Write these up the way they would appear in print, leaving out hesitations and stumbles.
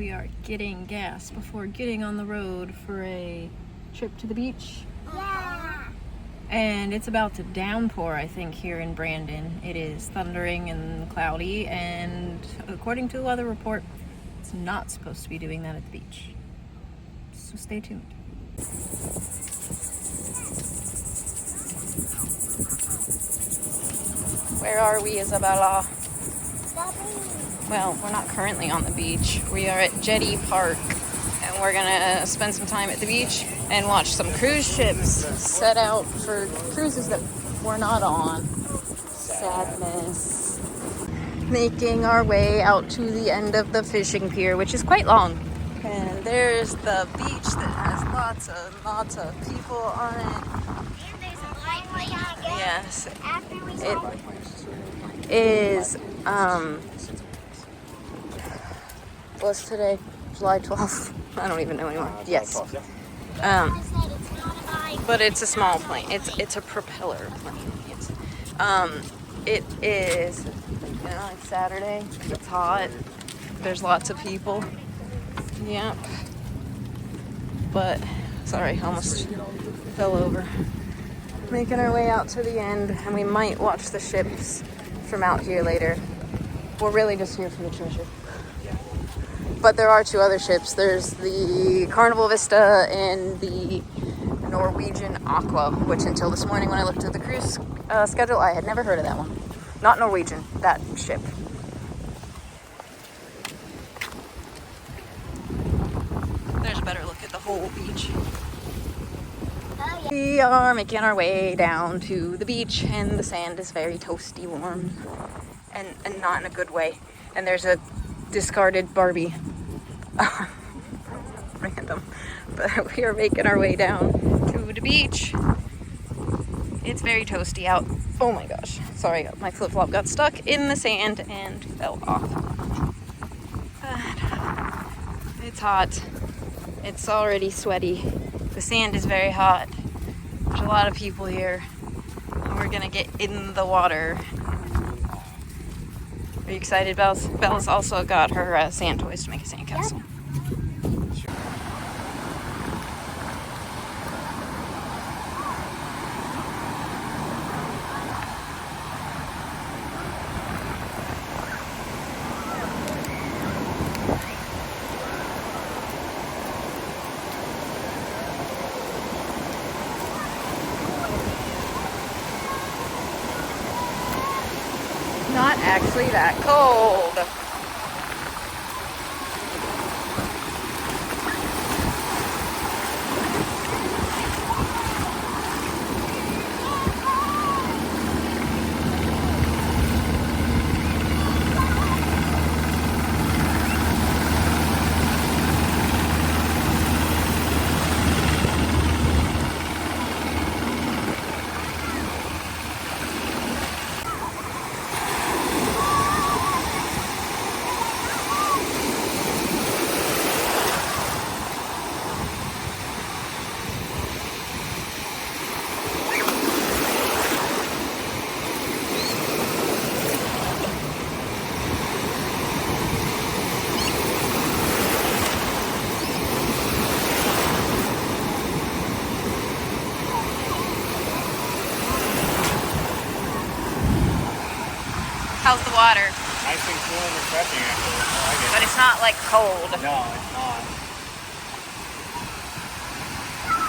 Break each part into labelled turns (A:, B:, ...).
A: We are getting gas before getting on the road for a trip to the beach.
B: Yeah.
A: And it's about to downpour, I think, here in Brandon. It is thundering and cloudy, and according to other report, it's not supposed to be doing that at the beach. So stay tuned. Where are we, Isabella? Well, we're not currently on the beach. We are at Jetty Park, and we're gonna spend some time at the beach and watch some cruise ships set out for cruises that we're not on. Sadness. Making our way out to the end of the fishing pier, which is quite long. And there's the beach that has lots of people on it. Yes. It is, what's today? July 12th? I don't even know anymore. Yes. But it's a small plane. It's a propeller plane. It is, it's Saturday. It's hot. There's lots of people. Yep. But, sorry, almost fell over. Making our way out to the end, and we might watch the ships from out here later. We're really just here for the treasure. But there are two other ships. There's the Carnival Vista and the Norwegian Aqua, which until this morning when I looked at the cruise schedule, I had never heard of that one. Not Norwegian, that ship. There's a better look at the whole beach. We are making our way down to the beach, and the sand is very toasty warm, and not in a good way. And there's a discarded Barbie. Random. But we are making our way down to the beach. It's very toasty out. Oh my gosh. Sorry, my flip-flop got stuck in the sand and fell off. But it's hot. It's already sweaty. The sand is very hot. There's a lot of people here. And we're gonna get in the water. Are you excited, Bells? Bells also got her sand toys to make a sandcastle. Yep. Not actually that cold. How's the water?
C: Nice and cool and refreshing actually. I like it.
A: But it's not like cold.
C: No, it's not.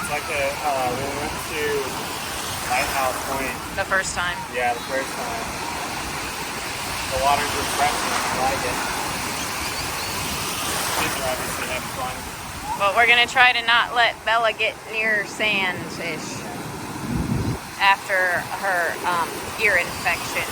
C: It's like when we went to Lighthouse Point.
A: The first time.
C: Yeah, the first time. The water's refreshing. I like it. Kids are obviously having fun.
A: But we're gonna try to not let Bella get near sandfish after her ear infection.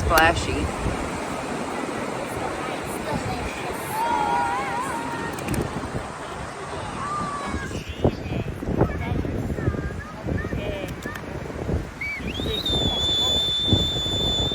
A: splashy.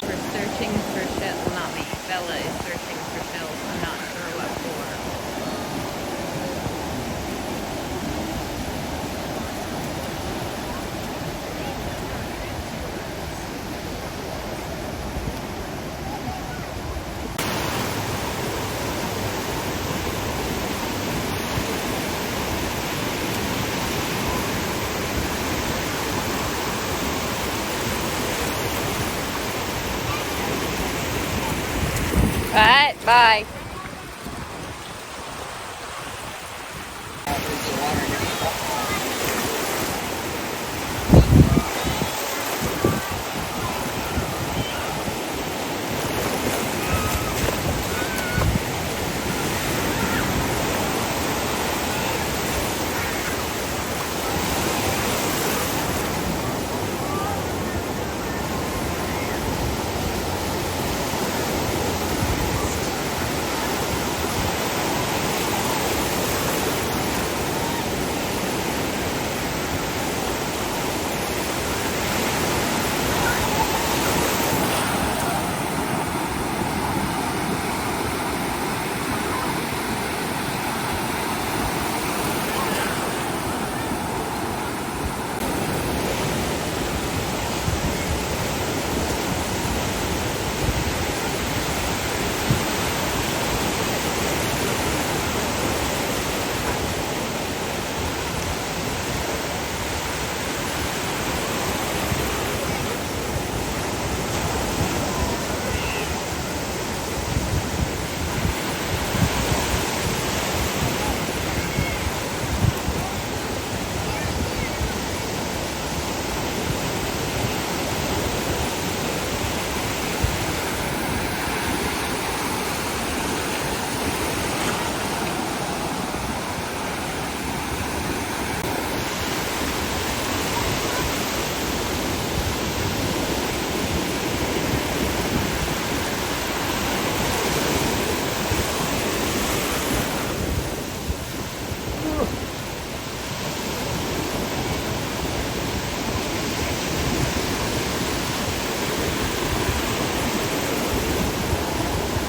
A: We're searching for shells. Well, not me. Bella is searching for shells. I'm not sure what for. Alright, bye.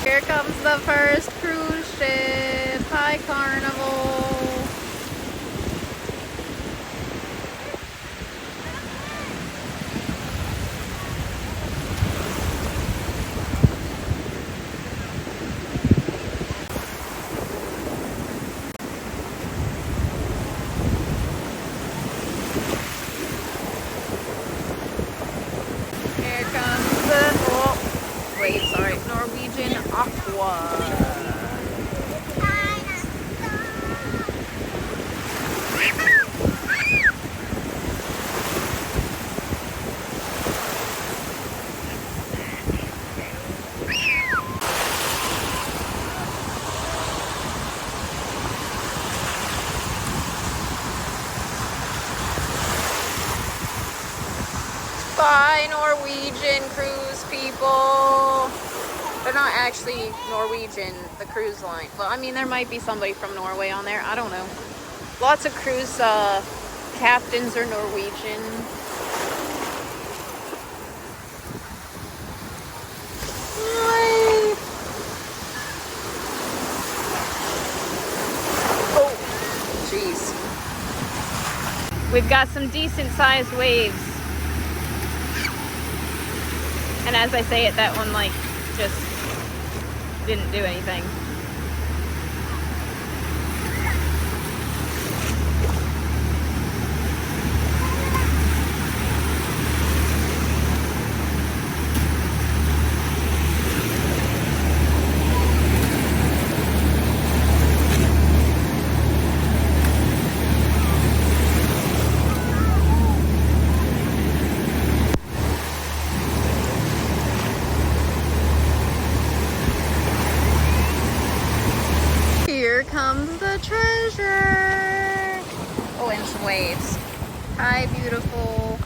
A: Here comes the first cruise ship. Hi, Carnival. Here comes the, oh, wait, sorry, Norwegian Aqua. Bye, Norwegian cruise people. They're not actually Norwegian, the cruise line. Well, I mean, there might be somebody from Norway on there. I don't know. Lots of cruise captains are Norwegian. Oh, jeez. We've got some decent sized waves. And as I say it, that one like just didn't do anything. Here comes the treasure. Oh, and some waves. Hi, beautiful.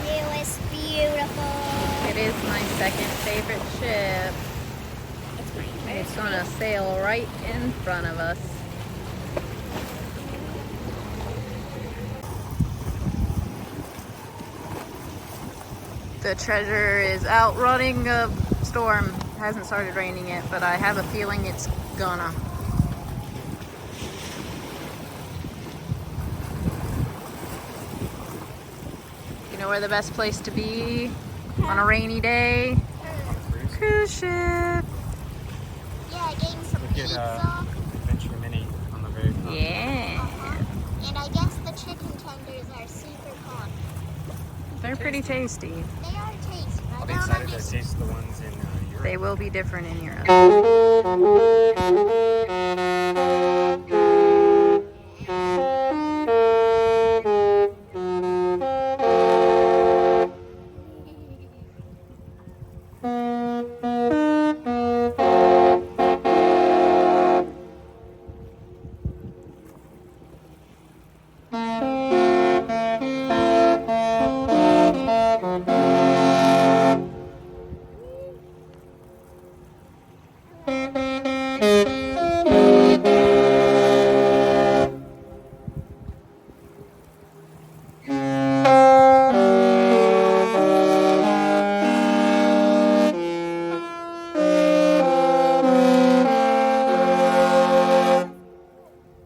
B: USB beautiful.
A: It is my second favorite ship.
B: It's my first.
A: It's gonna sail right in front of us. The treasure is outrunning a storm. It hasn't started raining yet, but I have a feeling it's gonna. You know where the best place to be on a rainy day? Cruise ship.
B: Yeah, getting some
C: Look
B: pizza.
C: at Adventure Mini on the very top.
A: Yeah.
B: And I guess the chicken tenders are super hot.
A: They're pretty tasty.
B: They are tasty. I
C: I'll be
B: don't
C: excited to
B: understand.
C: taste the ones in Europe.
A: They will be different in Europe.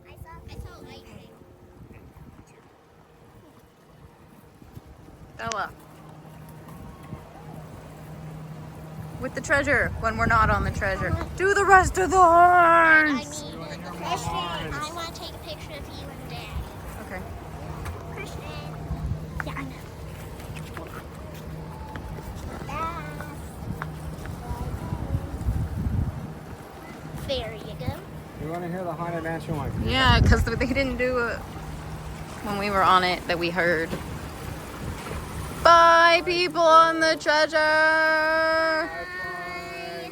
B: I saw lightning.
A: Bella. With the treasure when we're not on the treasure. Do the rest of the
B: I
A: horns!
B: mean, Christian, I want to take a picture of you and Dad.
A: Okay.
B: Christian. Yeah, I know. There you go.
C: You want to hear the Haunted Mansion one?
A: Yeah, because they didn't do it when we were on it that we heard. Bye, people on the treasure!
B: Bye.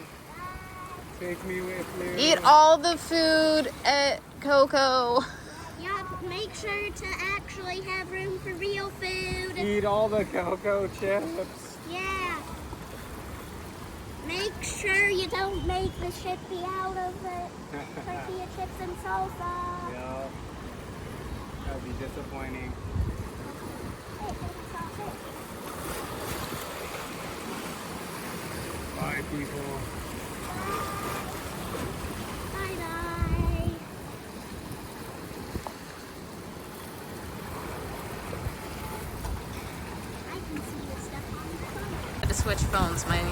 C: Take me with you.
A: Eat all the food at Coco.
B: Yeah, make sure to actually have room for real food.
C: Eat all the cocoa chips.
B: Yeah. Make sure you don't make the shippy out of it. Tortilla chips and salsa.
C: Yeah. That'd be disappointing.
B: Hey, salsa.
C: Bye, people.
B: Bye bye. I can see the stuff on the phone.
A: I had to switch phones. Mine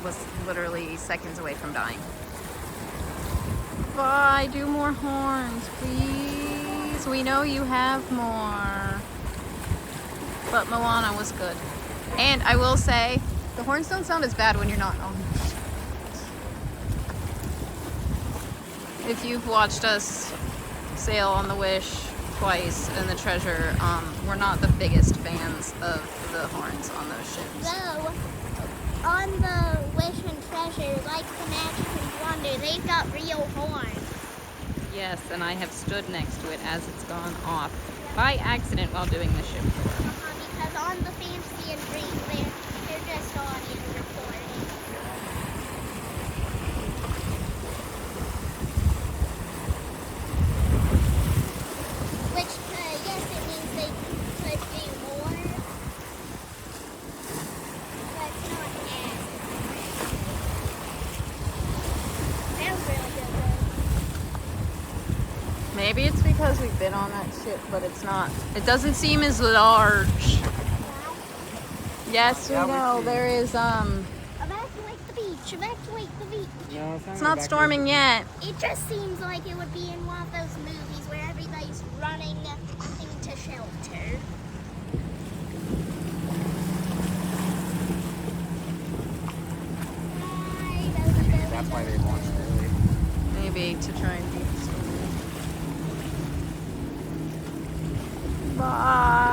A: was literally seconds away from dying. Bye. Do more horns, please. We know you have more. But Moana was good. And I will say, the horns don't sound as bad when you're not on. If you've watched us sail on the Wish twice and the Treasure, we're not the biggest fans of the horns on those ships.
B: So, on the Wish and Treasure, like the Magic and Wonder, they've got real horns.
A: Yes, and I have stood next to it as it's gone off by accident while doing the ship tour.
B: Because on the Fantasy and Dream, they're just audio recording. Which, yes, it means they could do more. But it's not as. Sounds really good, though.
A: Maybe it's because we've been on that ship, but it's not. It doesn't seem as large. Yes, we
C: Yeah, we
A: know.
C: see.
A: There is,
B: Evacuate the beach, evacuate the beach.
C: No,
A: it's not storming yet.
B: It just seems like it would be in one of those movies where everybody's running into shelter.
C: That's why they launched early.
A: Maybe to try and beat the storm. Bye.